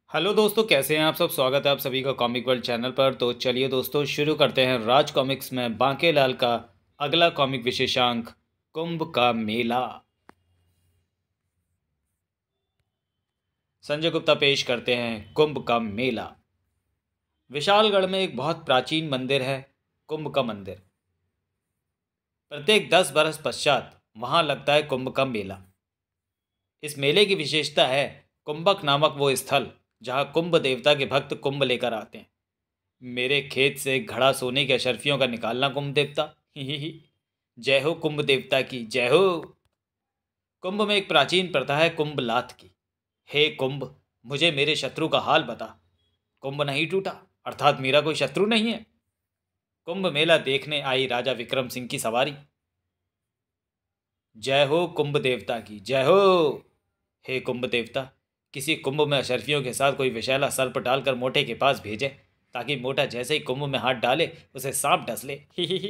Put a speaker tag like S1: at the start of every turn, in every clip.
S1: Hello दोस्तों, कैसे हैं आप सब। स्वागत है आप सभी का कॉमिक वर्ल्ड चैनल पर। तो चलिए दोस्तों, शुरू करते हैं राज कॉमिक्स में बांकेलाल का अगला कॉमिक विशेषांक, कुंभ का मेला। संजय गुप्ता पेश करते हैं कुंभ का मेला। विशालगढ़ में एक बहुत प्राचीन मंदिर है, कुंभ का मंदिर। प्रत्येक 10 बरस पश्चात वहां लगता है कुंभ का मेला। इस मेले की विशेषता है कुंभक नामक वो स्थल जहां कुंभ देवता के भक्त कुंभ लेकर आते हैं। मेरे खेत से एक घड़ा सोने के अशर्फियों का निकालना कुंभ देवता। ही ही ही। जय हो कुंभ देवता की जय हो। कुंभ में एक प्राचीन प्रथा है कुंभ लात की। हे कुंभ, मुझे मेरे शत्रु का हाल बता। कुंभ नहीं टूटा, अर्थात मेरा कोई शत्रु नहीं है। कुंभ मेला देखने आई राजा विक्रम सिंह की सवारी। जय हो कुंभ देवता की जय हो। हे कुंभ देवता, किसी कुंभ में अशर्फियों के साथ कोई विषैला सर्प डालकर मोटे के पास भेजे, ताकि मोटा जैसे ही कुंभ में हाथ डाले उसे सांप डस ले। ही।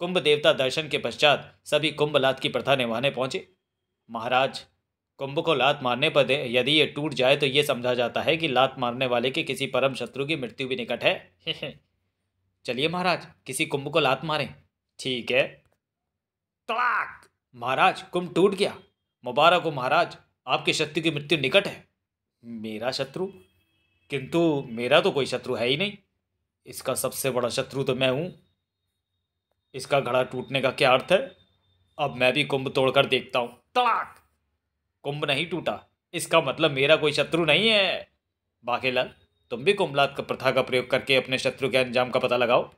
S1: कुंभ देवता दर्शन के पश्चात सभी कुंभ लात की प्रथा निभाने पहुंचे। महाराज, कुंभ को लात मारने पर यदि ये टूट जाए तो ये समझा जाता है कि लात मारने वाले के किसी परम शत्रु की मृत्यु भी निकट है। चलिए महाराज, किसी कुंभ को लात मारें। ठीक है। तड़ाक! महाराज, कुंभ टूट गया। मुबारक हो महाराज, आपके शत्रु की मृत्यु निकट है। मेरा शत्रु? किंतु मेरा तो कोई शत्रु है ही नहीं। इसका सबसे बड़ा शत्रु तो मैं हूं। इसका घड़ा टूटने का क्या अर्थ है? अब मैं भी कुंभ तोड़कर देखता हूं। तड़ाक! कुंभ नहीं टूटा, इसका मतलब मेरा कोई शत्रु नहीं है। बाकेलाल, तुम भी कुंभलात का प्रथा का प्रयोग करके अपने शत्रु के अंजाम का पता लगाओ।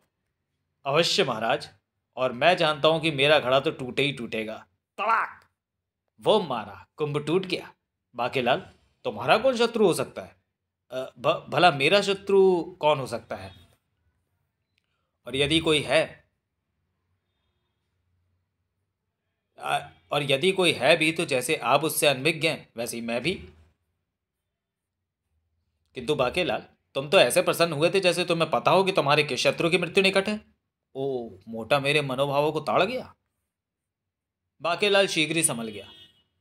S1: अवश्य महाराज, और मैं जानता हूं कि मेरा घड़ा तो टूटे ही टूटेगा। तड़ाक! वो मारा, कुंभ टूट गया। बाकेलाल, तुम्हारा कौन शत्रु हो सकता है? भला मेरा शत्रु कौन हो सकता है? और यदि कोई है और यदि कोई है भी तो जैसे आप उससे अनभिज्ञ हैं वैसे ही मैं भी। किंतु बाकेलाल, तुम तो ऐसे प्रसन्न हुए थे जैसे तुम्हें पता हो कि तुम्हारे किस शत्रु की मृत्यु निकट है। ओ, मोटा मेरे मनोभावों को ताड़ गया। बाकेलाल शीघ्र ही संभल गया।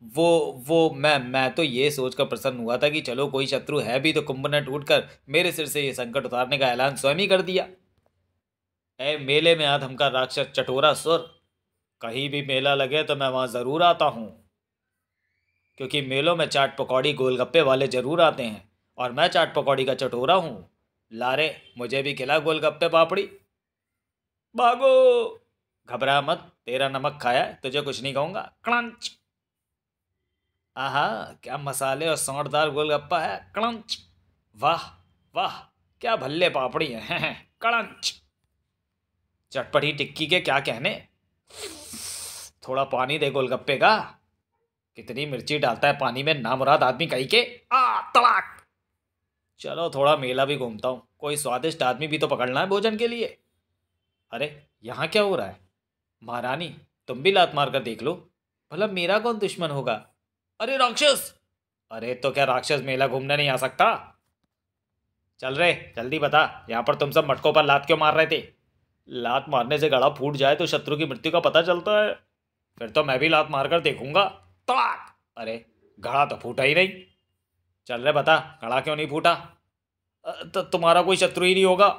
S1: मैं तो ये सोचकर प्रसन्न हुआ था कि चलो कोई शत्रु है भी तो कुंभ ने टूटकर मेरे सिर से ये संकट उतारने का ऐलान स्वयं ही कर दिया। ए मेले में आधम का राक्षस चटोरा सुर, कहीं भी मेला लगे तो मैं वहां जरूर आता हूं, क्योंकि मेलों में चाट पकौड़ी गोलगप्पे वाले जरूर आते हैं और मैं चाट पकौड़ी का चटोरा हूं। लारे, मुझे भी खिला गोलगप्पे पापड़ी। भागो! घबरा मत, तेरा नमक खाया है, तुझे कुछ नहीं कहूंगा। क्रंच! आहा, क्या मसाले और सौंठदार गोलगप्पा है। क्रंच! वाह वाह, क्या भल्ले पापड़ी है। क्रंच! चटपटी टिक्की के क्या कहने। थोड़ा पानी दे गोलगप्पे का। कितनी मिर्ची डालता है पानी में नामुराद आदमी कहीं के। तड़ाक! चलो थोड़ा मेला भी घूमता हूँ, कोई स्वादिष्ट आदमी भी तो पकड़ना है भोजन के लिए। अरे, यहाँ क्या हो रहा है? महारानी, तुम भी लात मार कर देख लो, भला मेरा कौन दुश्मन होगा। अरे राक्षस! अरे तो क्या राक्षस मेला घूमने नहीं आ सकता? चल रे, जल्दी बता, यहाँ पर तुम सब मटकों पर लात क्यों मार रहे थे? लात मारने से गला फूट जाए तो शत्रु की मृत्यु का पता चलता है। फिर तो मैं भी लात मारकर देखूंगा। तड़ाक! अरे, घड़ा तो फूटा ही नहीं। चल रे बता, घड़ा क्यों नहीं फूटा? तो तुम्हारा कोई शत्रु ही नहीं होगा।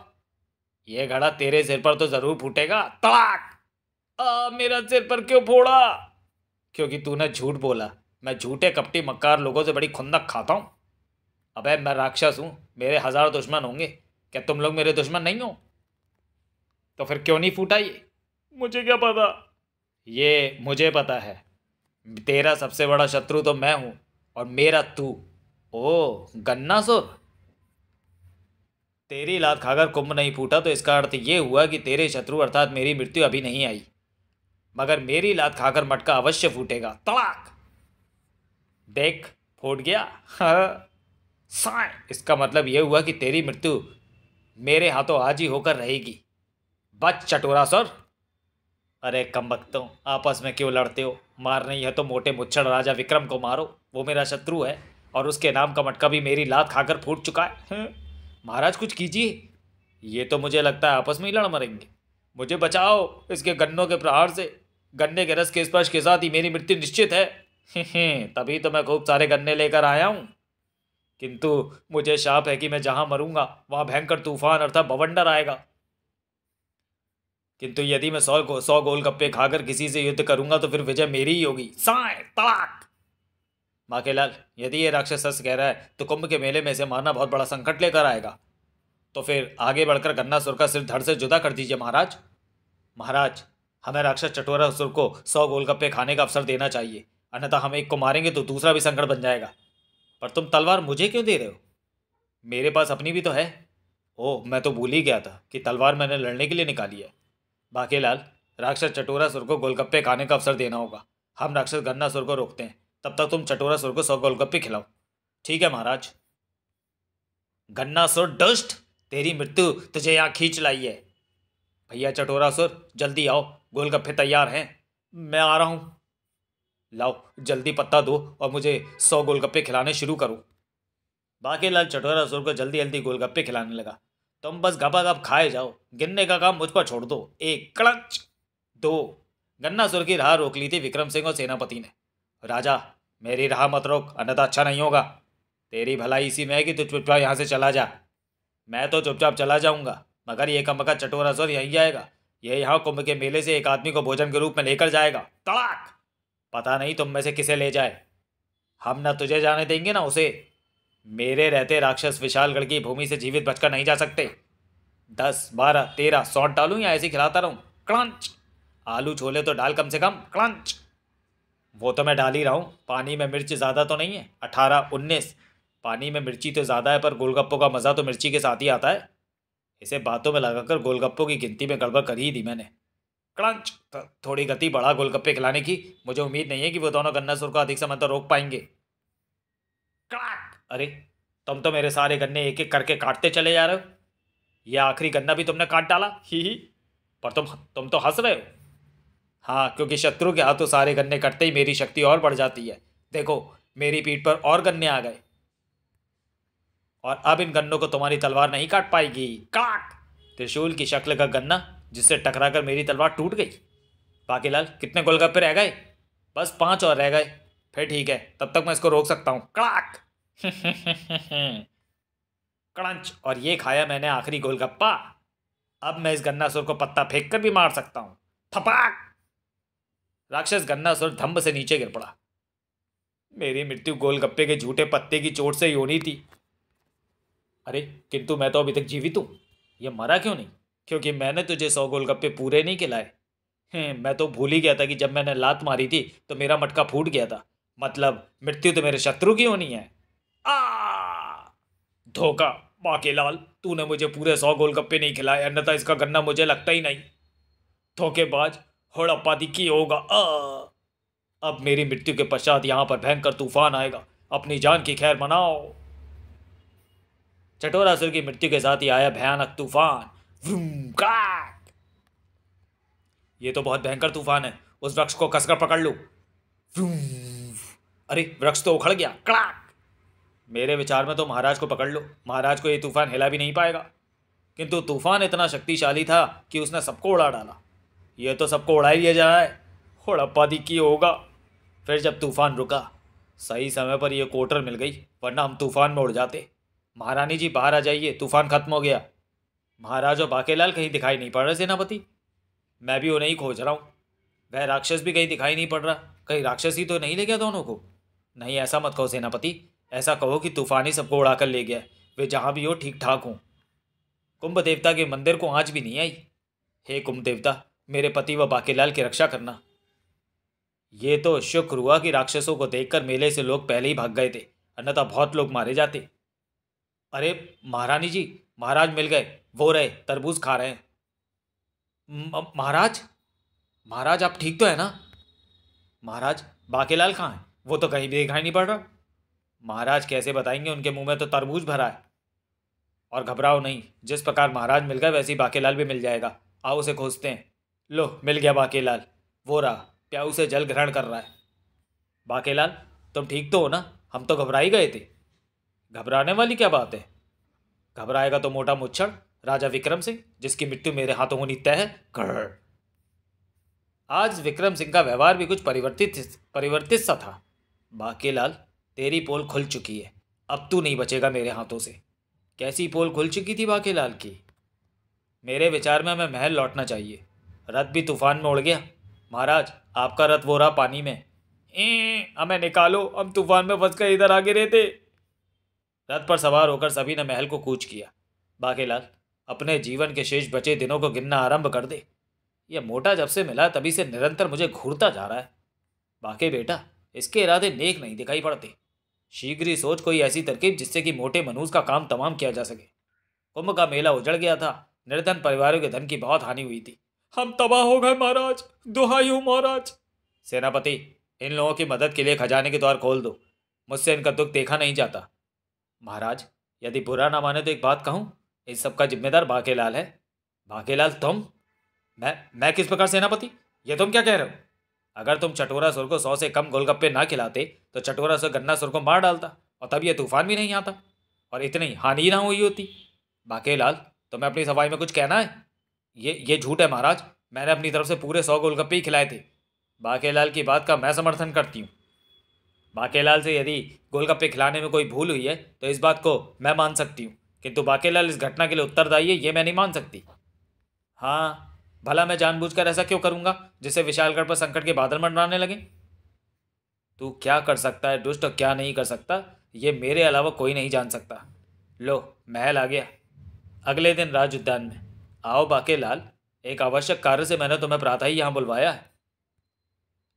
S1: ये घड़ा तेरे सिर पर तो जरूर फूटेगा। तड़ाक! मेरा सिर पर क्यों फोड़ा? क्योंकि तूने झूठ बोला। मैं झूठे कपटी मक्कार लोगों से बड़ी खुंदक खाता हूं। अबे, मैं राक्षस हूं, मेरे 1000 दुश्मन होंगे, क्या तुम लोग मेरे दुश्मन नहीं हो? तो फिर क्यों नहीं फूटा ये? मुझे क्या पता? ये मुझे पता है। तेरा सबसे बड़ा शत्रु तो मैं हूं और मेरा तू। ओ गन्नासुर! तेरी लात खाकर कुंभ नहीं फूटा तो इसका अर्थ ये हुआ कि तेरे शत्रु अर्थात मेरी मृत्यु अभी नहीं आई, मगर मेरी लात खाकर मटका अवश्य फूटेगा। तड़ाक! देख, फूट गया। हाँ। साय! इसका मतलब यह हुआ कि तेरी मृत्यु मेरे हाथों आज ही होकर रहेगी। बच चटोरासुर! अरे कमबख्तों, आपस में क्यों लड़ते हो? मार नहीं है तो मोटे मुच्छड़ राजा विक्रम को मारो, वो मेरा शत्रु है और उसके नाम का मटका भी मेरी लात खाकर फूट चुका है। महाराज कुछ कीजिए, ये तो मुझे लगता है आपस में ही लड़ मरेंगे। मुझे बचाओ इसके गन्नों के प्रहार से। गन्ने के रस के स्पर्श के साथ ही मेरी मृत्यु निश्चित है। तभी तो मैं खूब सारे गन्ने लेकर आया हूँ। किंतु मुझे शाप है कि मैं जहां मरूंगा वहां भयंकर तूफान अर्थात बवंडर आएगा। किंतु यदि मैं 100 गोलगप्पे खाकर किसी से युद्ध करूंगा तो फिर विजय मेरी ही होगी। साए तड़ाक। बाकेलाल, यदि ये राक्षस सच कह रहा है तो कुंभ के मेले में इसे मारना बहुत बड़ा संकट लेकर आएगा। तो फिर आगे बढ़कर गन्नासुर का सिर धड़ से जुदा कर दीजिए महाराज। महाराज, हमें राक्षस चटोरासुर को 100 गोलगप्पे खाने का अवसर देना चाहिए, अन्यथा हम एक को मारेंगे तो दूसरा भी संकट बन जाएगा। पर तुम तलवार मुझे क्यों दे रहे हो? मेरे पास अपनी भी तो है। ओह, मैं तो भूल ही गया था कि तलवार मैंने लड़ने के लिए निकाली है। बाकेलाल, राक्षस चटोरासुर को गोलगप्पे खाने का अवसर देना होगा। हम राक्षस गन्नासुर को रोकते हैं, तब तक तुम चटोरासुर को 100 गोलगप्पे खिलाओ। ठीक है महाराज। गन्नासुर दुष्ट, तेरी मृत्यु तुझे यहाँ खींच लाई है। भैया चटोरासुर, जल्दी आओ, गोलगप्पे तैयार हैं। मैं आ रहा हूँ। लाओ जल्दी पत्ता दो और मुझे 100 गोलगप्पे खिलाने शुरू करो। बाकेलाल चटोरासुर को जल्दी जल्दी गोलगप्पे खिलाने लगा। तुम बस गपागप खाए जाओ, गिनने का काम मुझ पर छोड़ दो। 1 कड़च, 2। गन्नासुर की राह रोक ली थी विक्रम सिंह और सेनापति ने। राजा, मेरी राह मत रोक, अन्यथा अच्छा नहीं होगा। तेरी भलाई इसी में है कि तू चुपचाप यहाँ से चला जा। मैं तो चुपचाप चला जाऊंगा, मगर ये कमका चटोरासुर यहीं जाएगा। ये यहाँ कुंभ के मेले से एक आदमी को भोजन के रूप में लेकर जाएगा। तड़ाक। पता नहीं तुम में से किसे ले जाए। हम ना तुझे जाने देंगे ना उसे। मेरे रहते राक्षस विशालगढ़ की भूमि से जीवित बचकर नहीं जा सकते। 10, 12, 13 सौंठ डालूं या ऐसे खिलाता रहूं? क्रंच। आलू छोले तो डाल कम से कम। क्रंच। वो तो मैं डाल ही रहा हूं। पानी में मिर्च ज़्यादा तो नहीं है? 18, 19। पानी में मिर्ची तो ज़्यादा है, पर गोलगप्पों का मज़ा तो मिर्ची के साथ ही आता है। इसे बातों में लगाकर गोलगप्पों की गिनती में गड़बड़ कर ही दी मैंने। क्रंच। थोड़ी गति बढ़ा गोलगप्पे खिलाने की। मुझे उम्मीद नहीं है कि वो दोनों गन्नासुर को अधिक समय तक रोक पाएंगे। क्रैक। अरे, तुम तो मेरे सारे गन्ने एक एक करके काटते चले जा रहे हो। यह आखिरी गन्ना भी तुमने काट डाला। ही। पर तुम तो हंस रहे हो। हाँ, क्योंकि शत्रु के हाथों सारे गन्ने कटते ही मेरी शक्ति और बढ़ जाती है। देखो, मेरी पीठ पर और गन्ने आ गए, और अब इन गन्नों को तुम्हारी तलवार नहीं काट पाएगी। काट। त्रिशूल की शक्ल का गन्ना जिससे टकराकर मेरी तलवार टूट गई। बाकीलाल, कितने गोलगप्पे रह गए? बस 5 और रह गए। फिर ठीक है, तब तक मैं इसको रोक सकता हूँ। कड़ाक। क्रंच। और ये खाया मैंने आखिरी गोलगप्पा। अब मैं इस गन्नासुर को पत्ता फेंक कर भी मार सकता हूँ। थपाक। राक्षस गन्नासुर धम्म से नीचे गिर पड़ा। मेरी मृत्यु गोलगप्पे के झूठे पत्ते की चोट से ही होनी थी। अरे, किंतु मैं तो अभी तक जीवित हूँ। यह मरा क्यों नहीं? क्योंकि मैंने तुझे 100 गोलगप्पे पूरे नहीं खिलाए। मैं तो भूल ही गया था कि जब मैंने लात मारी थी तो मेरा मटका फूट गया था। मतलब मृत्यु तो मेरे शत्रु की होनी है। आ धोखा। बाकेलाल, तूने मुझे पूरे 100 गोलगप्पे नहीं खिलाए, अन्यथा इसका गन्ना मुझे लगता ही नहीं। धोखेबाज, हड़प्पा दिखी होगा। अब मेरी मृत्यु के पश्चात यहाँ पर भयंकर तूफान आएगा। अपनी जान की खैर मनाओ। चटोरासुर की मृत्यु के साथ ही आया भयानक तूफान। Vroom, crack. ये तो बहुत भयंकर तूफान है। उस वृक्ष को कसकर पकड़ लो। व्रूम। अरे, वृक्ष तो उखड़ गया। क्रैक। मेरे विचार में तो महाराज को पकड़ लो। महाराज को ये तूफान हिला भी नहीं पाएगा। किंतु तूफान इतना शक्तिशाली था कि उसने सबको उड़ा डाला। यह तो सबको उड़ा ही लिया जा रहा है। हड़प्पा की होगा। फिर जब तूफान रुका, सही समय पर यह कोटर मिल गई, वरना हम तूफान में उड़ जाते। महारानी जी, बाहर आ जाइए, तूफान खत्म हो गया। महाराज और बाकेलाल कहीं दिखाई नहीं पड़ रहे सेनापति। मैं भी उन्हें ही खोज रहा हूँ। वह राक्षस भी कहीं दिखाई नहीं पड़ रहा। कहीं राक्षस ही तो नहीं ले गया दोनों को? नहीं, ऐसा मत कहो सेनापति। ऐसा कहो कि तूफान ही सबको उड़ाकर ले गया। वे जहाँ भी हो ठीक ठाक हों। कुंभ देवता के मंदिर को आँच भी नहीं आई। हे कुंभ देवता, मेरे पति व बाकेलाल की रक्षा करना। ये तो शुक्र हुआ कि राक्षसों को देखकर मेले से लोग पहले ही भाग गए थे, अन्यथा बहुत लोग मारे जाते। अरे महारानी जी, महाराज मिल गए। वो रहे, तरबूज खा रहे हैं। महाराज, महाराज आप ठीक तो है ना? महाराज, बाकेलाल कहाँ है? वो तो कहीं भी दिखाई नहीं पड़ रहा। महाराज कैसे बताएंगे, उनके मुंह में तो तरबूज भरा है। और घबराओ नहीं, जिस प्रकार महाराज मिल गए वैसे ही बाकेलाल भी मिल जाएगा। आओ उसे खोजते हैं। लो, मिल गया बाकेलाल। वो रहा, प्याऊ से जल ग्रहण कर रहा है। बाकेलाल, तुम ठीक तो हो ना? हम तो घबरा ही गए थे। घबराने वाली क्या बात है? घबराएगा तो मोटा मुच्छड़ राजा विक्रम सिंह, जिसकी मृत्यु मेरे हाथों होनी तय है। गढ़। आज विक्रम सिंह का व्यवहार भी कुछ परिवर्तित परिवर्तित सा था। बाकेलाल, तेरी पोल खुल चुकी है। अब तू नहीं बचेगा मेरे हाथों से। कैसी पोल खुल चुकी थी बाकेलाल की। मेरे विचार में हमें महल लौटना चाहिए। रथ भी तूफान में उड़ गया। महाराज, आपका रथ वो रहा पानी में। हमें निकालो, हम तूफान में फंस कर इधर आगे रहते। रथ पर सवार होकर सभी ने महल को कूच किया। बाकेलाल, अपने जीवन के शेष बचे दिनों को गिनना आरंभ कर दे। यह मोटा जब से मिला तभी से निरंतर मुझे घूरता जा रहा है। बाके बेटा, इसके इरादे नेक नहीं दिखाई पड़ते। शीघ्र ही सोच कोई ऐसी तरकीब जिससे कि मोटे मनूस का काम तमाम किया जा सके। कुंभ का मेला उजड़ गया था। निर्धन परिवारों के धन की बहुत हानि हुई थी। हम तबाह हो गए महाराज, दुहाई हूं महाराज। सेनापति, इन लोगों की मदद के लिए खजाने के द्वार खोल दो। मुझसे इनका दुख देखा नहीं जाता। महाराज, यदि बुरा ना माने तो एक बात कहूं, इस सब का जिम्मेदार बाकेलाल है। बाकेलाल तुम? मैं किस प्रकार सेनापति? ये तुम क्या कह रहे हो? अगर तुम चटोरा सुर को 100 से कम गोलगप्पे ना खिलाते तो चटोरा सुर गन्ना सुर को मार डालता और तब यह तूफान भी नहीं आता और इतनी हानि ना हुई होती। बाकेलाल, तुम्हें अपनी सफाई में कुछ कहना है? ये झूठ है महाराज। मैंने अपनी तरफ से पूरे 100 गोलगप्पे ही खिलाए थे। बाकेलाल की बात का मैं समर्थन करती हूँ। बाकेलाल से यदि गोलगप्पे खिलाने में कोई भूल हुई है तो इस बात को मैं मान सकती हूँ, किंतु बाकेलाल इस घटना के लिए उत्तरदायी है ये मैं नहीं मान सकती। हाँ, भला मैं जानबूझकर ऐसा क्यों करूँगा जिससे विशालगढ़ पर संकट के बादल मंडराने लगे? तू क्या कर सकता है दुष्ट और क्या नहीं कर सकता, ये मेरे अलावा कोई नहीं जान सकता। लो, महल आ गया। अगले दिन राज उद्यान में। आओ बाकेलाल, एक आवश्यक कार्य से मैंने तुम्हें प्रातः ही यहाँ बुलवाया है।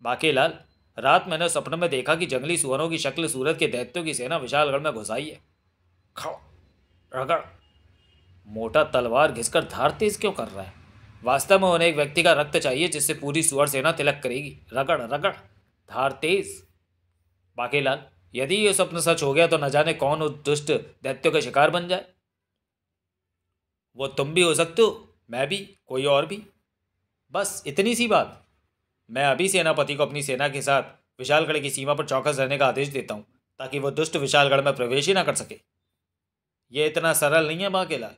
S1: बाकेलाल, रात मैंने सपने में देखा कि जंगली सुअरों की शक्ल सूरत के दैत्यों की सेना विशालगढ़ में घुस आई है। खड़, रगड़। मोटा तलवार घिसकर धार तेज क्यों कर रहा है? वास्तव में उन्हें एक व्यक्ति का रक्त चाहिए जिससे पूरी सुअर सेना तिलक करेगी। रगड़ रगड़, धार तेज। बाकेलाल, यदि ये स्वप्न सच हो गया तो न जाने कौन उस दुष्ट दैत्यों के शिकार बन जाए। वो तुम भी हो सकते हो, मैं भी, कोई और भी। बस इतनी सी बात। मैं अभी सेनापति को अपनी सेना के साथ विशालगढ़ की सीमा पर चौकस रहने का आदेश देता हूँ ताकि वो दुष्ट विशालगढ़ में प्रवेश ही ना कर सके। ये इतना सरल नहीं है बाकेलाल।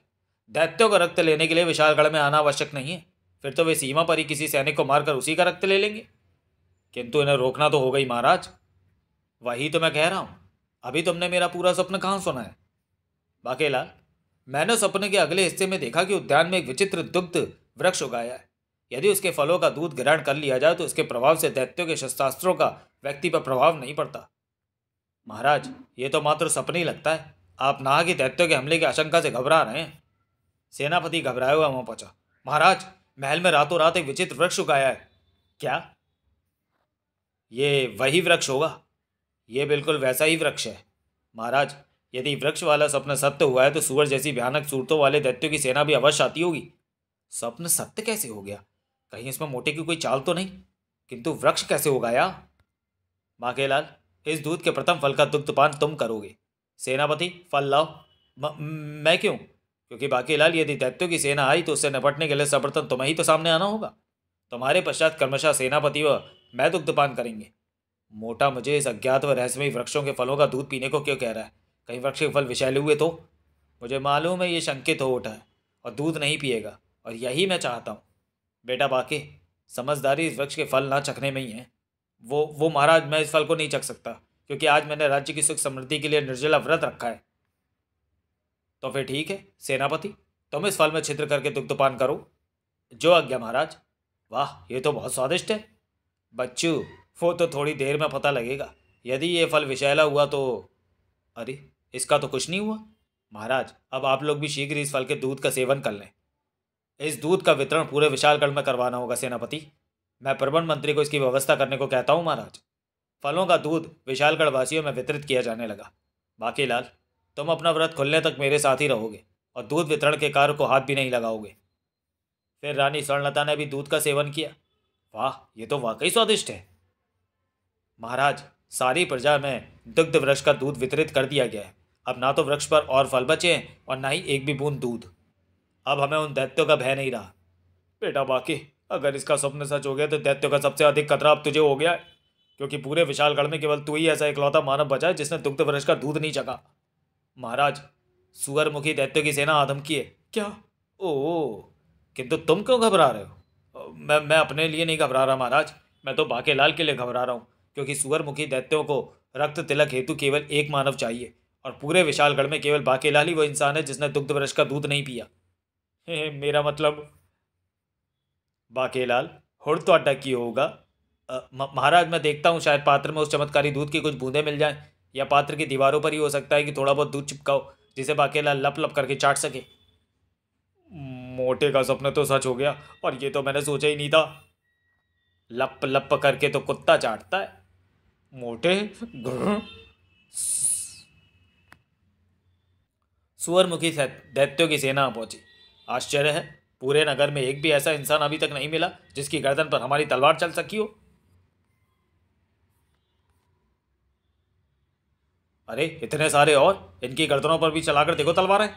S1: दैत्यों का रक्त लेने के लिए विशालगढ़ में आना आवश्यक नहीं है। फिर तो वे सीमा पर ही किसी सैनिक को मारकर उसी का रक्त ले लेंगे। किंतु इन्हें रोकना तो होगा ही महाराज। वही तो मैं कह रहा हूँ। अभी तुमने मेरा पूरा स्वप्न कहाँ सुना है? बाकेलाल, मैंने सपने के अगले हिस्से में देखा कि उद्यान में एक विचित्र दुग्ध वृक्ष उगाया है। यदि उसके फलों का दूध ग्रहण कर लिया जाए तो उसके प्रभाव से दैत्यों के शस्त्रास्त्रों का व्यक्ति पर प्रभाव नहीं पड़ता। महाराज, ये तो मात्र सपने ही लगता है। आप नाह की दैत्यों के हमले की आशंका से घबरा रहे हैं। सेनापति घबराया हुआ वहां पहुंचा। महाराज, महल में रातों रात एक विचित्र वृक्ष उगाया है। क्या? ये वही वृक्ष होगा। ये बिल्कुल वैसा ही वृक्ष है महाराज। यदि वृक्ष वाला स्वप्न सत्य हुआ है तो सूअर जैसी भयानक सूरतों वाले दैत्यों की सेना भी अवश्य आती होगी। स्वप्न सत्य कैसे हो गया? कहीं इसमें मोटे की कोई चाल तो नहीं? किंतु वृक्ष कैसे उगाया? बाकेलाल, इस दूध के प्रथम फल का दुग्धपान तुम करोगे। सेनापति, फल लाओ। मैं क्यों? क्योंकि बाकेलाल, यदि दैत्यों की सेना आई तो उससे निपटने के लिए सर्वप्रथम तुम्हें ही तो सामने आना होगा। तुम्हारे पश्चात क्रमशः सेनापति व मैं दुग्धपान करेंगे। मोटा मुझे इस अज्ञात व रहस्यमयी वृक्षों के फलों का दूध पीने को क्यों कह रहा है? कहीं वृक्ष के फल विषैले हुए तो? मुझे मालूम है ये शंकित हो उठा है और दूध नहीं पिएगा, और यही मैं चाहता हूँ। बेटा बाके, समझदारी इस वृक्ष के फल ना चखने में ही है। वो महाराज, मैं इस फल को नहीं चख सकता क्योंकि आज मैंने राज्य की सुख समृद्धि के लिए निर्जला व्रत रखा है। तो फिर ठीक है सेनापति, तुम इस फल में छिद्र करके दुग्धपान करो। जो आज्ञा महाराज। वाह, ये तो बहुत स्वादिष्ट है। बच्चू, वो तो थोड़ी देर में पता लगेगा। यदि ये फल विषैला हुआ तो? अरे, इसका तो कुछ नहीं हुआ। महाराज, अब आप लोग भी शीघ्र इस फल के दूध का सेवन कर लें। इस दूध का वितरण पूरे विशालगढ़ में करवाना होगा सेनापति। मैं प्रबंध मंत्री को इसकी व्यवस्था करने को कहता हूँ महाराज। फलों का दूध विशालगढ़ वासियों में वितरित किया जाने लगा। बाकीलाल, तुम अपना व्रत खुलने तक मेरे साथ ही रहोगे और दूध वितरण के कार्य को हाथ भी नहीं लगाओगे। फिर रानी स्वर्णलता ने भी दूध का सेवन किया। वाह, ये तो वाकई स्वादिष्ट है। महाराज, सारी प्रजा में दुग्ध वृक्ष का दूध वितरित कर दिया गया है। अब ना तो वृक्ष पर और फल बचे हैं और ना ही एक भी बूंद दूध। अब हमें उन दैत्यों का भय नहीं रहा। बेटा बाकी, अगर इसका स्वप्न सच हो गया तो दैत्यों का सबसे अधिक खतरा अब तुझे हो गया है, क्योंकि पूरे विशालगढ़ में केवल तू ही ऐसा इकलौता मानव बचा है जिसने दुग्ध वृक्ष का दूध नहीं चखा। महाराज, सुअरमुखी दैत्यों की सेना आधमकी है। क्या? ओह, किंतु तुम क्यों घबरा रहे हो? मैं अपने लिए नहीं घबरा रहा महाराज, मैं तो बाकेलाल के लिए घबरा रहा हूँ, क्योंकि सुअरमुखी दैत्यों को रक्त तिलक हेतु केवल एक मानव चाहिए और पूरे विशालगढ़ में केवल बाकेलाल ही वो इंसान है जिसने दुग्ध वृक्ष का दूध नहीं पिया। मेरा मतलब बाकेलाल हुड़ तो अड्डा की होगा। महाराज, मैं देखता हूँ शायद पात्र में उस चमत्कारी दूध की कुछ बूंदें मिल जाएं, या पात्र की दीवारों पर ही हो सकता है कि थोड़ा बहुत दूध चिपकाओ जिसे बाकेलाल लप लप करके चाट सके। मोटे का सपना तो सच हो गया, और ये तो मैंने सोचा ही नहीं था। लप लप करके तो कुत्ता चाटता है, मोटे ग्रह। सुअरमुखी दैत्यों की सेना पहुंची। आश्चर्य है, पूरे नगर में एक भी ऐसा इंसान अभी तक नहीं मिला जिसकी गर्दन पर हमारी तलवार चल सकी हो। अरे इतने सारे, और इनकी गर्दनों पर भी चलाकर देखो तलवार है।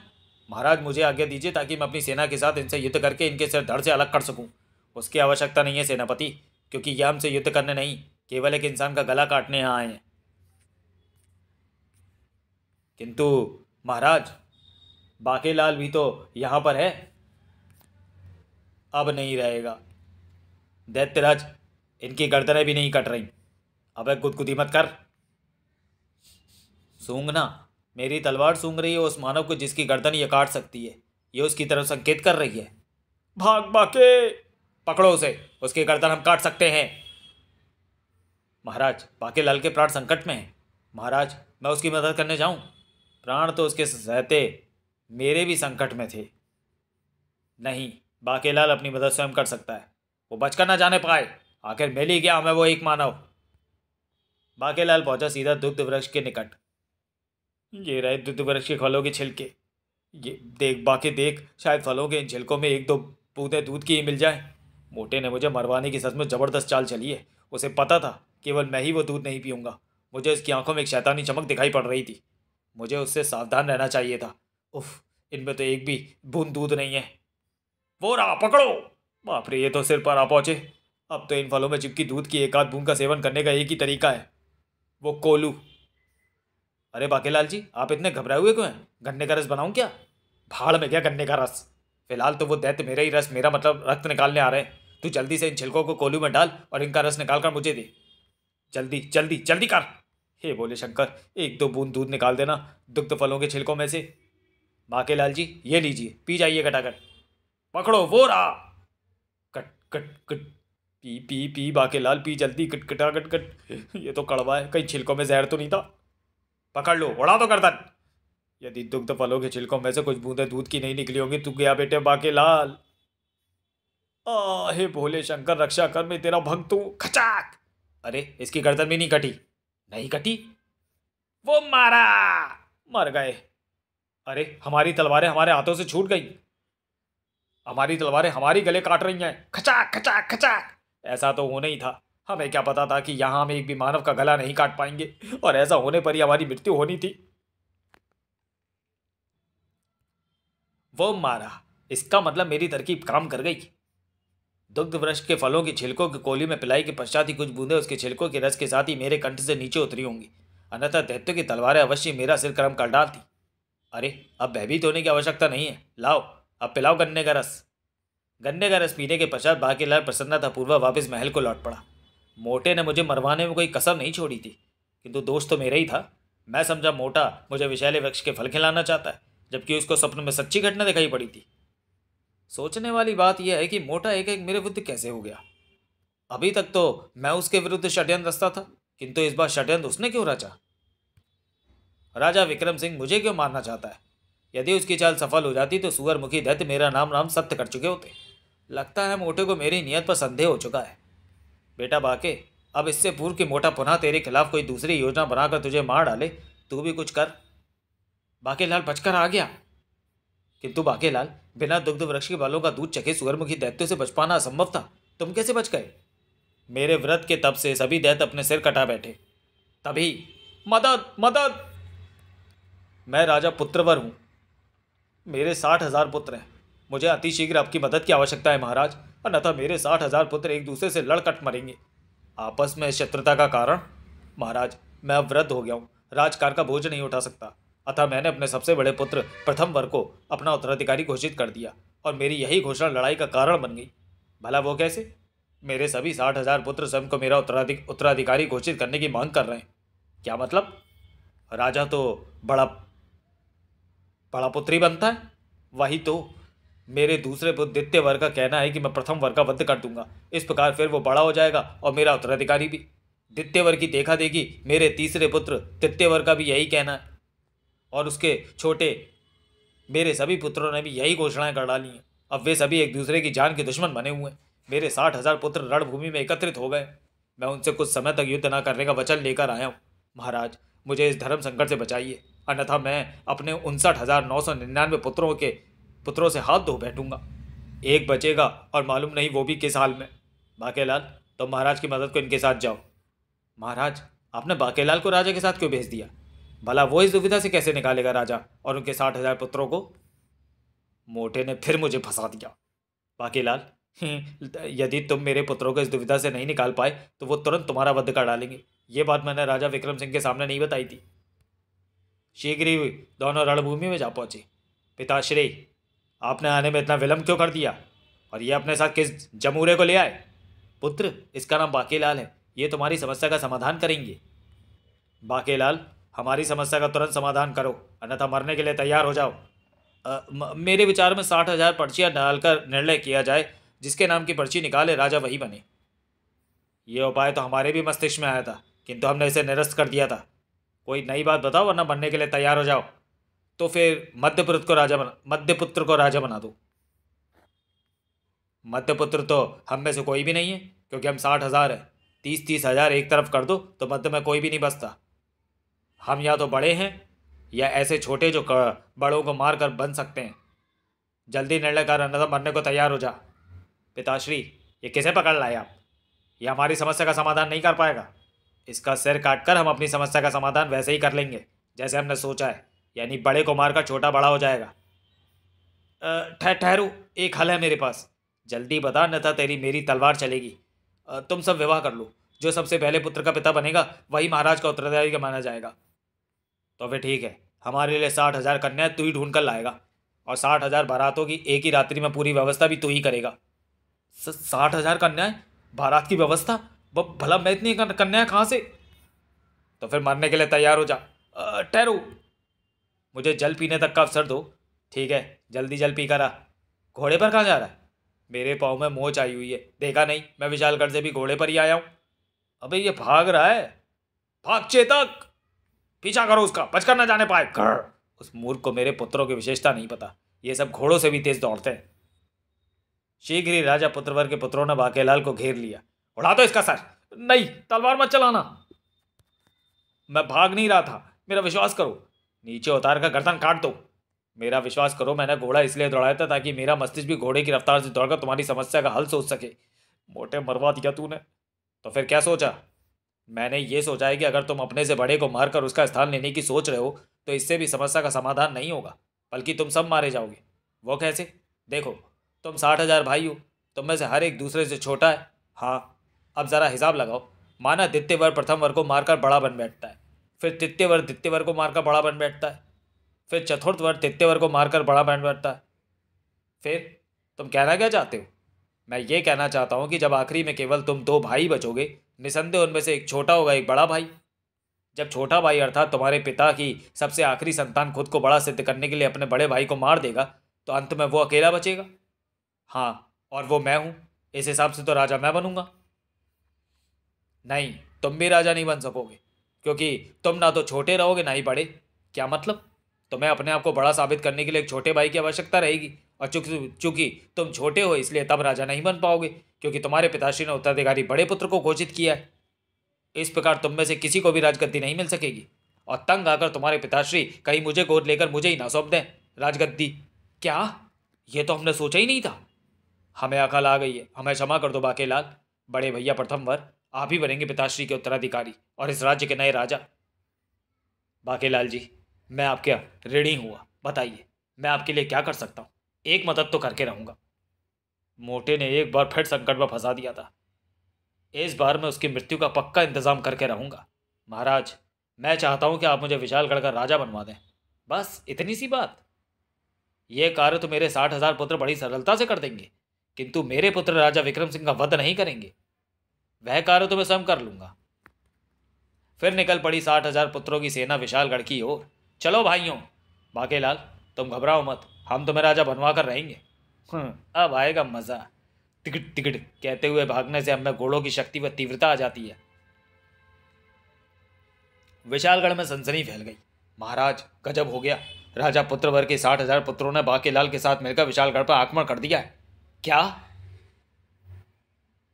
S1: महाराज, मुझे आज्ञा दीजिए ताकि मैं अपनी सेना के साथ इनसे युद्ध करके इनके सिर धड़ से अलग कर सकूं। उसकी आवश्यकता नहीं है सेनापति, क्योंकि यह हमसे युद्ध करने नहीं, केवल एक इंसान का गला काटने यहाँ आए हैं। किंतु महाराज, बाकेलाल भी तो यहाँ पर है। अब नहीं रहेगा दैत्यराज, इनकी गर्दनें भी नहीं कट रही। अब गुदगुदी मत कर। सूंघना? मेरी तलवार सूंघ रही है उस मानव को जिसकी गर्दन ये काट सकती है। ये उसकी तरफ संकेत कर रही है। भाग बाके, पकड़ो उसे, उसकी गर्दन हम काट सकते हैं। महाराज, बाकेलाल के प्राण संकट में हैं। महाराज, मैं उसकी मदद करने जाऊं? प्राण तो उसके सहते मेरे भी संकट में थे। नहीं, बाकेलाल अपनी मदद स्वयं कर सकता है। वो बचकर ना जाने पाए, आखिर मिल ही गया हमें वो एक मानव। बाकेलाल पहुंचा सीधा दुग्ध वृक्ष के निकट। ये रहे दुग्ध वृक्ष के फलों के छिलके। ये देख बाके देख, शायद फलों के इन छिलकों में एक दो बूंदे दूध की ही मिल जाए। मोटे ने मुझे मरवाने की सच में जबरदस्त चाल चली है। उसे पता था केवल मैं ही वो दूध नहीं पीऊंगा। मुझे उसकी आंखों में एक शैतानी चमक दिखाई पड़ रही थी। मुझे उससे सावधान रहना चाहिए था। उफ, इनमें तो एक भी बूंद दूध नहीं है। वो रहा, पकड़ो। बाप रे, ये तो सिर पर आ पहुंचे। अब तो इन फलों में चिपकी दूध की एक आध बूंद का सेवन करने का एक ही तरीका है, वो कोलू। अरे बाकेलाल जी, आप इतने घबराए हुए क्यों हैं? गन्ने का रस बनाऊं क्या? भाड़ में क्या गन्ने का रस? फिलहाल तो वो दैत्य मेरा ही रस, मेरा मतलब रक्त निकालने आ रहे हैं। तू जल्दी से इन छिलकों को कोलू में डाल और इनका रस निकाल कर मुझे दे। जल्दी जल्दी जल्दी कर। हे बोले शंकर, एक दो बूंद दूध निकाल देना दुग्ध फलों के छिलकों में से। बाकेलाल जी, ये लीजिए, पी जाइए कटाकर। पकड़ो, वो रहा। Cut cut cut. P P P Bakelal, P जल्दी, कट कटा कट कट। ये तो कड़वा है, कहीं छिलकों में जहर तो नहीं था? पकड़ लो, उड़ा दो गर्दन। यदि दुग्ध फलों के छिलकों में से कुछ बूंदें दूध की नहीं निकली होंगी तो गया बेटे बाकेलाल। हे भोले शंकर, रक्षा कर, मैं तेरा भक्त हूं। खचाक। अरे इसकी गर्दन भी नहीं कटी। नहीं कटी? वो मारा, मर गए। अरे हमारी तलवारें हमारे हाथों से छूट गई। हमारी तलवारें हमारी गले काट रही हैं। खचाक खचाक खचाक। ऐसा तो होना ही था। हमें क्या पता था कि यहां हम एक भी मानव का गला नहीं काट पाएंगे, और ऐसा होने पर ही हमारी मृत्यु होनी थी। वो मारा, इसका मतलब मेरी तरकीब काम कर गई। दुग्ध वृक्ष के फलों की छिलकों की कोली में पिलाई के पश्चात ही कुछ बूंदें उसके छिलकों के रस के साथ ही मेरे कंठ से नीचे उतरी होंगी, अन्यथा दैत्यों की तलवारें अवश्य मेरा सिर कर्म कर डालती। अरे अब भयभीत होने की आवश्यकता नहीं है। लाओ, अब पिलाओ गन्ने का रस। गन्ने का रस पीने के पश्चात बाकेलाल प्रसन्नतापूर्वक वापस महल को लौट पड़ा। मोटे ने मुझे मरवाने में कोई कसर नहीं छोड़ी थी, किंतु दोष तो मेरा ही था। मैं समझा मोटा मुझे विषैले वृक्ष के फल खिलाना चाहता है, जबकि उसको स्वप्न में सच्ची घटना दिखाई पड़ी थी। सोचने वाली बात यह है कि मोटा एक एक मेरे विरुद्ध कैसे हो गया। अभी तक तो मैं उसके विरुद्ध षड्यंत्र रचता था, किंतु इस बार षड्यंत्र उसने क्यों रचा? राजा विक्रम सिंह मुझे क्यों मारना चाहता है? यदि उसकी चाल सफल हो जाती तो सुअरमुखी दैत्य मेरा नाम राम सत्य कर चुके होते। लगता है मोटे को मेरी नियत पर संदेह हो चुका है। बेटा बाके, अब इससे पूर्व कि मोटा पुनः तेरे खिलाफ कोई दूसरी योजना बनाकर तुझे मार डाले, तू भी कुछ कर। बाकेलाल बचकर आ गया। किंतु बाकेलाल, बिना दुग्ध वृक्ष के बालों का दूध चखे सुअरमुखी दैत्यों से बच पाना असंभव था। तुम कैसे बच गए? मेरे व्रत के तप से सभी दैत्य अपने सिर कटा बैठे। तभी मदद मदद। मैं राजा पुत्रवर हूं, मेरे 60,000 पुत्र हैं। मुझे अतिशीघ्र आपकी मदद की आवश्यकता है महाराज, अन्यथा मेरे 60,000 पुत्र एक दूसरे से लड़कट मरेंगे। आपस में शत्रुता का कारण? महाराज, मैं अब वृद्ध हो गया हूँ, राजकार का बोझ नहीं उठा सकता, अतः मैंने अपने सबसे बड़े पुत्र प्रथम वर को अपना उत्तराधिकारी घोषित कर दिया, और मेरी यही घोषणा लड़ाई का कारण बन गई। भला वो कैसे? मेरे सभी 60,000 पुत्र स्वयं को मेरा उत्तराधिकारी घोषित करने की मांग कर रहे हैं। क्या मतलब? राजा तो बड़ा बड़ा पुत्र ही बनता है। वही तो, मेरे दूसरे पुत्र द्वितीय वर्ग का कहना है कि मैं प्रथम वर्ग का वध कर दूंगा। इस प्रकार फिर वो बड़ा हो जाएगा और मेरा उत्तराधिकारी भी। द्वितीय वर्ग की देखा देखी मेरे तीसरे पुत्र तृतीय वर्ग का भी यही कहना है, और उसके छोटे मेरे सभी पुत्रों ने भी यही घोषणाएं कर डाली हैं। अब वे सभी एक दूसरे की जान के दुश्मन बने हुए हैं। मेरे 60,000 पुत्र रणभूमि में एकत्रित हो गए। मैं उनसे कुछ समय तक युद्ध न करने का वचन लेकर आया हूँ। महाराज, मुझे इस धर्म संकट से बचाइए, अन्यथा मैं अपने 59,999 पुत्रों से हाथ धो बैठूंगा। एक बचेगा और मालूम नहीं वो भी किस हाल में। बाकेलाल, तुम महाराज की मदद को इनके साथ जाओ। महाराज, आपने बाकेलाल को राजा के साथ क्यों भेज दिया? भला वो इस दुविधा से कैसे निकालेगा राजा और उनके 60,000 पुत्रों को? मोटे ने फिर मुझे फंसा दिया। बाकेलाल, यदि तुम मेरे पुत्रों को इस दुविधा से नहीं निकाल पाए तो वो तुरंत तुम्हारा वध कर डालेंगे। ये बात मैंने राजा विक्रम सिंह के सामने नहीं बताई थी। शीघ्र ही दोनों रणभूमि में जा पहुंचे। पिताश्री, आपने आने में इतना विलंब क्यों कर दिया, और ये अपने साथ किस जमूरे को ले आए? पुत्र, इसका नाम बाकेलाल है। ये तुम्हारी समस्या का समाधान करेंगे। बाकेलाल, हमारी समस्या का तुरंत समाधान करो, अन्यथा मरने के लिए तैयार हो जाओ। मेरे विचार में 60,000 पर्चियां डालकर निर्णय किया जाए। जिसके नाम की पर्ची निकाले राजा वही बने। ये उपाय तो हमारे भी मस्तिष्क में आया था, किंतु हमने इसे निरस्त कर दिया था। कोई नई बात बताओ, वरना बनने के लिए तैयार हो जाओ। तो फिर मध्यपुत्र को राजा बना दो। मध्यपुत्र तो हम में से कोई भी नहीं है, क्योंकि हम 60,000 है। 30,000 एक तरफ कर दो तो मध्य में कोई भी नहीं बचता। हम या तो बड़े हैं या ऐसे छोटे जो बड़ों को मार कर बन सकते हैं। जल्दी निर्णय कर, अन्यथा मरने को तैयार हो जा। पिताश्री, ये किसे पकड़ लाए आप? ये हमारी समस्या का समाधान नहीं कर पाएगा। इसका सिर काटकर हम अपनी समस्या का समाधान वैसे ही कर लेंगे जैसे हमने सोचा है, यानी बड़े को मारकर छोटा बड़ा हो जाएगा। ठहरो, एक हल है मेरे पास। जल्दी बता, अन्यथा तेरी मेरी तलवार चलेगी। तुम सब विवाह कर लो। जो सबसे पहले पुत्र का पिता बनेगा वही महाराज का उत्तराधिकारी का माना जाएगा। तो फिर ठीक है, हमारे लिए 60,000 कन्याएं तू ही ढूंढ कर लाएगा, और 60,000 बारातों की एक ही रात्रि में पूरी व्यवस्था भी तू ही करेगा। 60,000 कन्याएं, बारात की व्यवस्था? भला मैं इतनी कन्याएं कहाँ से? तो फिर मरने के लिए तैयार हो जा। ठहरो, मुझे जल पीने तक का अवसर दो। ठीक है, जल्दी जल पी कर आ। घोड़े पर कहाँ जा रहा है? मेरे पाँव में मोच आई हुई है, देखा नहीं? मैं विशालगढ़ से भी घोड़े पर ही आया हूँ। अबे ये भाग रहा है। भाग चेतक, पीछा करो उसका, बचकर न जाने पाए। उस मूर्ख को मेरे पुत्रों की विशेषता नहीं पता। ये सब घोड़ों से भी तेज दौड़ते हैं। शीघ्र ही राजा पुत्रवर के पुत्रों ने बाकेलाल को घेर लिया। उड़ा दो इसका सर। नहीं, तलवार मत चलाना। मैं भाग नहीं रहा था, मेरा विश्वास करो। नीचे उतार कर गर्दन काट दो। मेरा विश्वास करो, मैंने घोड़ा इसलिए दौड़ाया था ताकि मेरा मस्तिष्क भी घोड़े की रफ्तार से दौड़कर तुम्हारी समस्या का हल सोच सके। मोटे, मरवा दिया तूने। तो फिर क्या सोचा? मैंने ये सोचा है कि अगर तुम अपने से बड़े को मारकर उसका स्थान लेने की सोच रहे हो तो इससे भी समस्या का समाधान नहीं होगा, बल्कि तुम सब मारे जाओगे। वो कैसे? देखो, तुम 60,000 भाई हो, तुम में से हर एक दूसरे से छोटा है। हाँ, अब ज़रा हिसाब लगाओ। माना द्वितीय वर्ग प्रथम वर्ग को मारकर बड़ा बन बैठता है, फिर तृतीय वर्ग द्वितीय वर्ग को मारकर बड़ा बन बैठता है, फिर चतुर्थ वर्ग तृतीय वर्ग को मारकर बड़ा बन बैठता है। फिर तुम कहना क्या चाहते हो? मैं ये कहना चाहता हूँ कि जब आखिरी में केवल तुम दो भाई बचोगे, निसंदेह उनमें से एक छोटा होगा, एक बड़ा भाई। जब छोटा भाई अर्थात तुम्हारे पिता की सबसे आखिरी संतान खुद को बड़ा सिद्ध करने के लिए अपने बड़े भाई को मार देगा तो अंत में वो अकेला बचेगा। हाँ, और वो मैं हूँ। इस हिसाब से तो राजा मैं बनूंगा। नहीं, तुम भी राजा नहीं बन सकोगे, क्योंकि तुम ना तो छोटे रहोगे ना ही बड़े। क्या मतलब? तुम्हें अपने आप को बड़ा साबित करने के लिए एक छोटे भाई की आवश्यकता रहेगी, और चूंकि तुम छोटे हो इसलिए तब राजा नहीं बन पाओगे, क्योंकि तुम्हारे पिताश्री ने उत्तराधिकारी बड़े पुत्र को घोषित किया है। इस प्रकार तुम में से किसी को भी राजगद्दी नहीं मिल सकेगी, और तंग आकर तुम्हारे पिताश्री कहीं मुझे गोद लेकर मुझे ही ना सौंप दें राजगद्दी। क्या? ये तो हमने सोचा ही नहीं था। हमें अकल आ गई है, हमें क्षमा कर दो बाकेलाल। बड़े भैया प्रथम वर, आप ही बनेंगे पिताश्री के उत्तराधिकारी और इस राज्य के नए राजा। बाकेलाल जी, मैं आपके ऋणी हुआ। बताइए, मैं आपके लिए क्या कर सकता हूँ? एक मदद तो करके रहूँगा। मोटे ने एक बार फिर संकट में फंसा दिया था। इस बार मैं उसकी मृत्यु का पक्का इंतजाम करके रहूँगा। महाराज, मैं चाहता हूँ कि आप मुझे विशालगढ़ का राजा बनवा दें। बस इतनी सी बात। यह कार्य तो मेरे 60,000 पुत्र बड़ी सरलता से कर देंगे, किंतु मेरे पुत्र राजा विक्रम सिंह का वध नहीं करेंगे। वह कार्य तो मैं स्वयं कर लूँगा। फिर निकल पड़ी 60,000 पुत्रों की सेना विशालगढ़ की ओर। चलो भाइयों। बाकेलाल, तुम घबराओ मत, हम तुम्हें राजा बनवा कर रहेंगे। अब आएगा मजा। तिकट तिकट कहते हुए भागने से हमें घोड़ों की शक्ति व तीव्रता आ जाती है। विशालगढ़ में सनसनी फैल गई। महाराज, गजब हो गया। राजा पुत्रवर के 60,000 पुत्रों ने बाकेलाल के साथ मिलकर विशालगढ़ पर आक्रमण कर दिया है। क्या?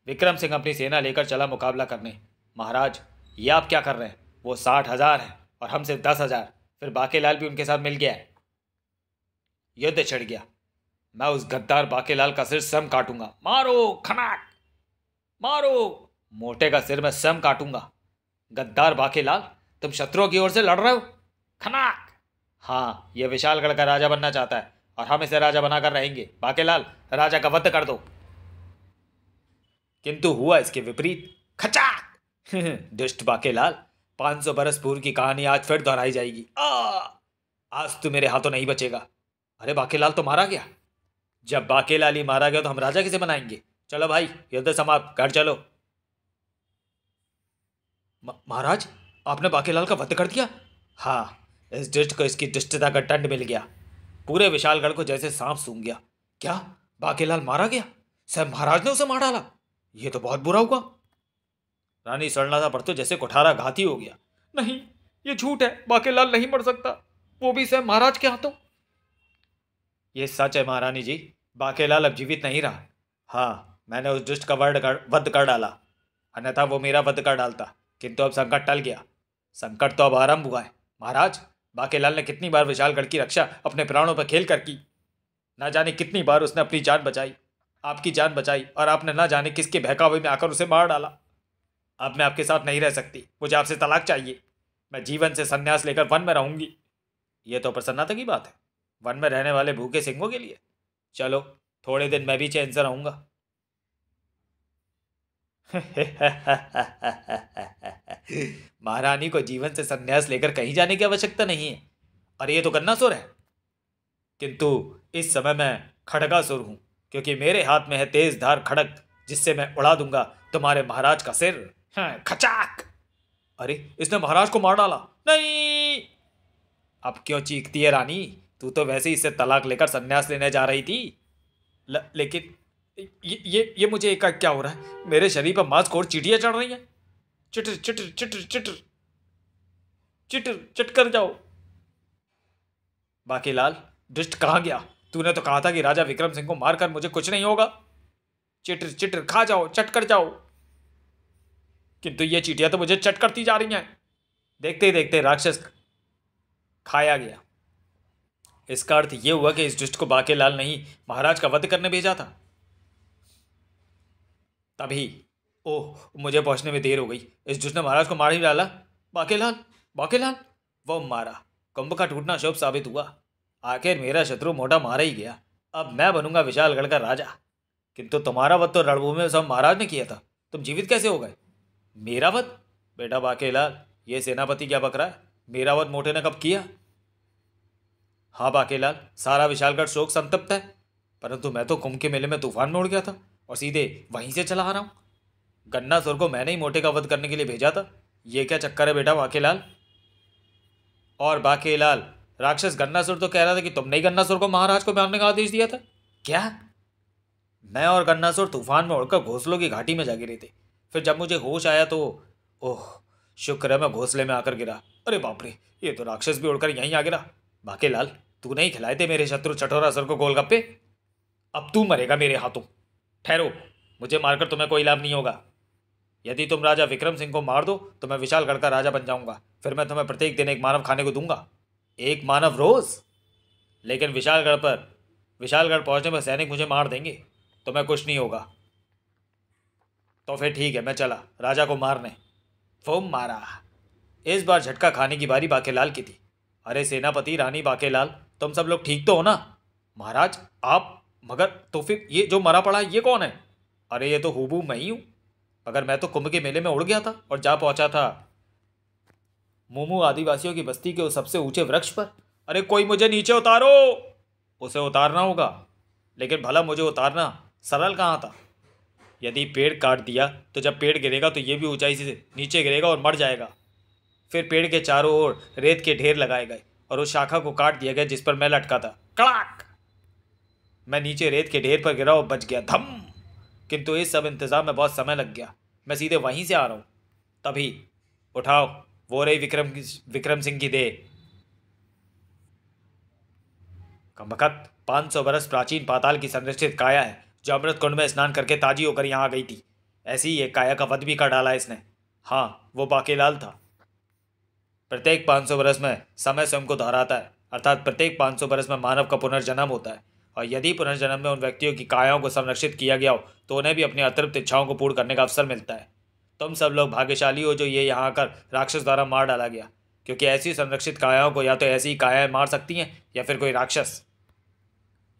S1: विक्रम सिंह अपनी सेना लेकर चला मुकाबला करने। महाराज, ये आप क्या कर रहे हैं? वो 60,000 हैं और हम सिर्फ 10,000। फिर बाकेलाल भी उनके साथ मिल गया है। युद्ध छिड़ गया। मैं उस गद्दार बाकेलाल का सिर स्वयं काटूंगा। मारो खनाक, मारो। मोटे का सिर मैं स्वयं काटूंगा। गद्दार बाकेलाल, तुम शत्रुओं की ओर से लड़ रहे हो? खनाक। हाँ, यह विशालगढ़ का राजा बनना चाहता है और हम इसे राजा बनाकर रहेंगे। बाकेलाल, राजा का वध कर दो। किंतु हुआ इसके विपरीत। खचाक। दुष्ट बाकेलाल, 500 बरस पूर्व की कहानी आज फिर दोहराई जाएगी। आज तू मेरे हाथों नहीं बचेगा। अरे बाकेलाल तो मारा गया। जब बाकेलाल ही मारा गया तो हम राजा किसे बनाएंगे? चलो भाई, युद्ध समाप्त, घर चलो। महाराज, आपने बाकेलाल का वध कर दिया? हाँ, इस दुष्ट को इसकी दुष्टता का दंड मिल गया। पूरे विशालगढ़ को जैसे सांप सूंघ गया। क्या? बाकेलाल मारा गया? साहब, महाराज ने उसे मार डाला? यह तो बहुत बुरा हुआ। रानी सरनाथा पर तो जैसे कुठारा घाती हो गया। नहीं, ये झूठ है। बाकेलाल नहीं मर सकता, वो भी साहब महाराज के हाथों। ये सच है महारानी जी, बाकेलाल अब जीवित नहीं रहा। हाँ, मैंने उस दुष्ट का वध कर डाला, अन्यथा वो मेरा वध कर डालता। किंतु अब संकट टल गया। संकट तो अब आरंभ हुआ है। महाराज, बाकेलाल ने कितनी बार विशालगढ़ की रक्षा अपने प्राणों पर खेल कर की। ना जाने कितनी बार उसने अपनी जान बचाई, आपकी जान बचाई, और आपने ना जाने किसके बहकावे में आकर उसे मार डाला। अब मैं आपके साथ नहीं रह सकती, मुझे आपसे तलाक चाहिए। मैं जीवन से संन्यास लेकर वन में रहूंगी। ये तो प्रसन्नता की बात है, वन में रहने वाले भूखे सिंहों के लिए। चलो, थोड़े दिन मैं भी चैन से रहूंगा। महारानी को जीवन से संन्यास लेकर कहीं जाने की आवश्यकता नहीं है। अरे ये तो गन्नासुर है। किंतु इस समय मैं खड़गासुर हूं, क्योंकि मेरे हाथ में है तेज धार खड़ग, जिससे मैं उड़ा दूंगा तुम्हारे महाराज का सिर। खचाक। अरे, इसने महाराज को मार डाला। नहीं। अब क्यों चीखती है रानी? तू तो वैसे ही इससे तलाक लेकर संन्यास लेने जा रही थी। लेकिन ये मुझे एकाएक क्या हो रहा है? मेरे शरीर पर मांसखोर चींटियां चढ़ रही हैं। Cheater cheater cheater cheater cheater chit कर जाओ। बाकेलाल, दुष्ट कहाँ गया? तूने तो कहा था कि राजा विक्रम सिंह को मारकर मुझे कुछ नहीं होगा। चिटर चिटर खा जाओ, चट कर जाओ। किंतु ये चींटियां तो मुझे चट करती जा रही हैं। देखते ही देखते राक्षस खाया गया। इसका अर्थ यह हुआ कि इस दुष्ट को बाकेलाल ने ही महाराज का वध करने भेजा था। तभी, ओह, मुझे पहुंचने में देर हो गई। इस दुष्ट ने महाराज को मार ही डाला। बाकेलाल, बाकेलाल, वो मारा। कुंभ का टूटना शुभ साबित हुआ। आखिर मेरा शत्रु मोटा मारा ही गया। अब मैं बनूंगा विशालगढ़ का राजा। किंतु तुम्हारा वध तो रणभूमि में सब महाराज ने किया था, तुम जीवित कैसे हो गए? मेरा वध? बेटा बाकेलाल, ये सेनापति क्या बक रहा है? मेरा वध मोटे ने कब किया? हाँ बाकेलाल, सारा विशालगढ़ शोक संतप्त है, परंतु मैं तो कुंभ के मेले में तूफान में उड़ गया था और सीधे वहीं से चला आ रहा हूँ। गन्नासुर को मैंने ही मोटे का वध करने के लिए भेजा था। ये क्या चक्कर है बेटा बाकेलाल? और बाकेलाल, राक्षस गन्नासुर तो कह रहा था कि तुमने ही गन्नासुर को महाराज को मारने का आदेश दिया था। क्या? मैं और गन्नासुर तूफान में उड़कर घोंसलों की घाटी में जा गिरे थे। फिर जब मुझे होश आया तो ओह, शुक्र है मैं घोंसले में आकर गिरा। अरे बाप रे, ये तो राक्षस भी उड़कर यहीं आ गिरा। बाकेलाल, तू नहीं खिलाए थे मेरे शत्रु चटोरासुर को गोलगप्पे? अब तू मरेगा मेरे हाथों। ठहरो, मुझे मारकर तुम्हें कोई लाभ नहीं होगा। यदि तुम राजा विक्रम सिंह को मार दो तो मैं विशालगढ़ का राजा बन जाऊंगा। फिर मैं तुम्हें प्रत्येक दिन एक मानव खाने को दूंगा। एक मानव रोज? लेकिन विशालगढ़ पहुंचने पर सैनिक मुझे मार देंगे, तुम्हें कुछ नहीं होगा। तो फिर ठीक है, मैं चला राजा को मारने। फूम मारा। इस बार झटका खाने की बारी बाकेलाल की थी। अरे सेनापति, रानी, बाकेलाल, तुम सब लोग ठीक तो हो ना? महाराज, आप? मगर तो फिर ये जो मरा पड़ा है ये कौन है? अरे ये तो हूबहू मैं ही हूं। मगर मैं तो कुंभ के मेले में उड़ गया था और जा पहुंचा था मुमू आदिवासियों की बस्ती के उस सबसे ऊंचे वृक्ष पर। अरे कोई मुझे नीचे उतारो। उसे उतारना होगा, लेकिन भला मुझे उतारना सरल कहाँ था? यदि पेड़ काट दिया तो जब पेड़ गिरेगा तो ये भी ऊंचाई से नीचे गिरेगा और मर जाएगा। फिर पेड़ के चारों ओर रेत के ढेर लगाए गए और उस शाखा को काट दिया गया जिस पर मैं लटका था। कड़ाक! मैं नीचे रेत के ढेर पर गिरा और बच गया। धम! किंतु इस सब इंतजाम में बहुत समय लग गया। मैं सीधे वहीं से आ रहा हूं। तभी उठाओ, वो रही विक्रम सिंह की देह। कमबख्त 500 बरस प्राचीन पाताल की संरक्षित काया है जो अमृत कुंड में स्नान करके ताजी होकर यहाँ आ गई थी। ऐसी ही एक काया का वध भी कर डाला इसने। हाँ, वो बाकेलाल था। प्रत्येक 500 बरस में समय स्वयं को दोहराता है, अर्थात प्रत्येक 500 बरस में मानव का पुनर्जन्म होता है। और यदि पुनर्जन्म में उन व्यक्तियों की कायाओं को संरक्षित किया गया हो तो उन्हें भी अपनी अतृप्त इच्छाओं को पूर्ण करने का अवसर मिलता है। तुम सब लोग भाग्यशाली हो जो ये यहाँ आकर राक्षस द्वारा मार डाला गया, क्योंकि ऐसी संरक्षित कायाओं को या तो ऐसी कायाएं मार सकती हैं या फिर कोई राक्षस।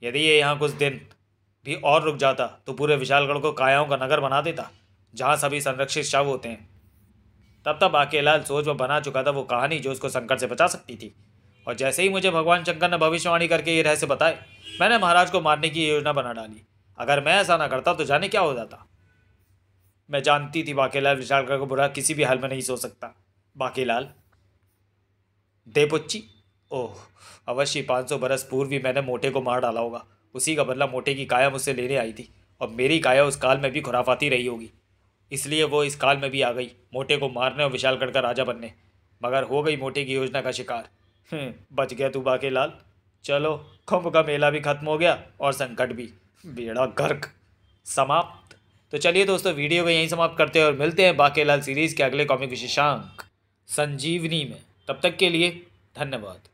S1: यदि ये यहाँ कुछ दिन भी और रुक जाता तो पूरे विशालगढ़ को कायाओं का नगर बना देता, जहाँ सभी संरक्षित शव होते हैं। तब तक बाकेलाल सोच में बना चुका था वो कहानी जो उसको संकट से बचा सकती थी। और जैसे ही मुझे भगवान शंकर ने भविष्यवाणी करके ये रहस्य बताए, मैंने महाराज को मारने की योजना बना डाली। अगर मैं ऐसा ना करता तो जाने क्या हो जाता। मैं जानती थी बाकेलाल विशालगढ़ को बुरा किसी भी हाल में नहीं सो सकता। बाकेलाल देपुच्ची, ओह अवश्य 500 बरस पूर्व ही मैंने मोटे को मार डाला होगा। उसी का बदला मोटे की काया मुझसे लेने आई थी, और मेरी काया उस काल में भी खुराफाती रही होगी, इसलिए वो इस काल में भी आ गई मोटे को मारने और विशालगढ़ का राजा बनने। मगर हो गई मोटे की योजना का शिकार। बच गया तू बाकेलाल। चलो, कुंभ का मेला भी खत्म हो गया और संकट भी। बेड़ा गर्क समाप्त। तो चलिए दोस्तों, वीडियो को यहीं समाप्त करते हैं और मिलते हैं बाकेलाल सीरीज़ के अगले कॉमिक विशेषांक संजीवनी में। तब तक के लिए धन्यवाद।